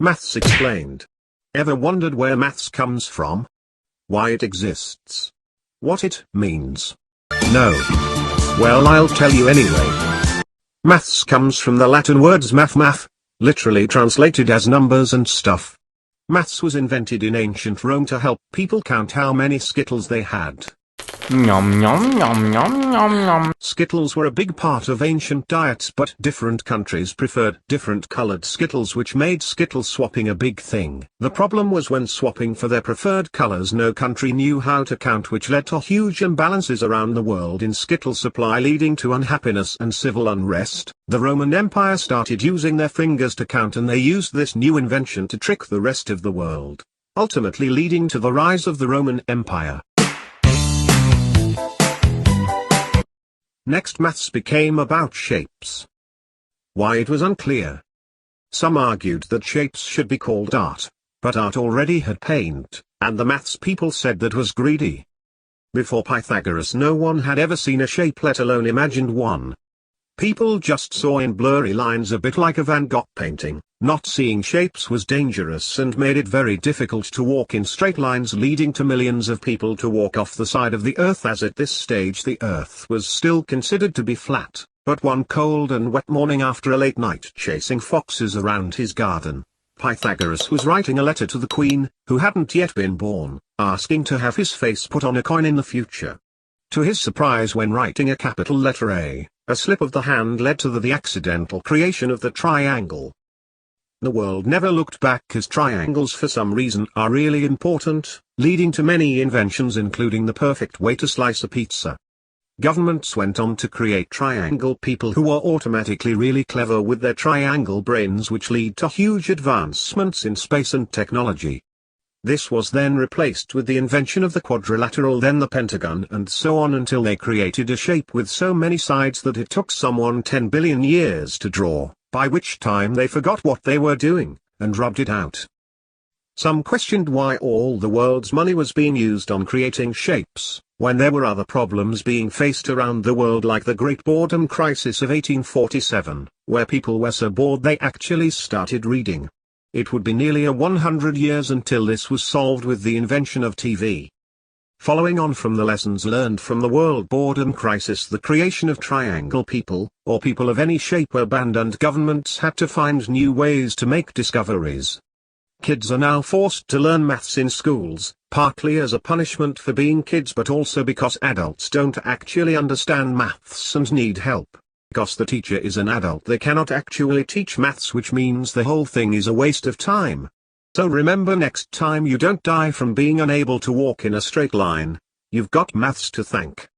Maths explained. Ever wondered where maths comes from? Why it exists? What it means? No. Well, I'll tell you anyway. Maths comes from the Latin words math, literally translated as numbers and stuff. Maths was invented in ancient Rome to help people count how many skittles they had. Nom nom nom nom nom nom. Skittles were a big part of ancient diets, but different countries preferred different colored Skittles, which made Skittle swapping a big thing. The problem was when swapping for their preferred colors, no country knew how to count, which led to huge imbalances around the world in Skittle supply, leading to unhappiness and civil unrest. The Roman Empire started using their fingers to count, and they used this new invention to trick the rest of the world, ultimately leading to the rise of the Roman Empire. Next, maths became about shapes. Why, it was unclear. Some argued that shapes should be called art, but art already had paint, and the maths people said that was greedy. Before Pythagoras, no one had ever seen a shape, let alone imagined one. People just saw in blurry lines, a bit like a Van Gogh painting. Not seeing shapes was dangerous and made it very difficult to walk in straight lines, leading to millions of people to walk off the side of the earth, as at this stage the earth was still considered to be flat. But one cold and wet morning, after a late night chasing foxes around his garden, Pythagoras was writing a letter to the queen, who hadn't yet been born, asking to have his face put on a coin in the future. To his surprise, when writing a capital letter A, a slip of the hand led to the accidental creation of the triangle. The world never looked back, as triangles for some reason are really important, leading to many inventions, including the perfect way to slice a pizza. Governments went on to create triangle people who are automatically really clever with their triangle brains, which lead to huge advancements in space and technology. This was then replaced with the invention of the quadrilateral, then the pentagon, and so on until they created a shape with so many sides that it took someone 10 billion years to draw, by which time they forgot what they were doing, and rubbed it out. Some questioned why all the world's money was being used on creating shapes, when there were other problems being faced around the world, like the Great Boredom Crisis of 1847, where people were so bored they actually started reading. It would be nearly 100 years until this was solved with the invention of TV. Following on from the lessons learned from the World Boredom Crisis, the creation of triangle people, or people of any shape, were banned, and governments had to find new ways to make discoveries. Kids are now forced to learn maths in schools, partly as a punishment for being kids, but also because adults don't actually understand maths and need help. Because the teacher is an adult, they cannot actually teach maths, which means the whole thing is a waste of time. So remember, next time you don't die from being unable to walk in a straight line, you've got maths to thank.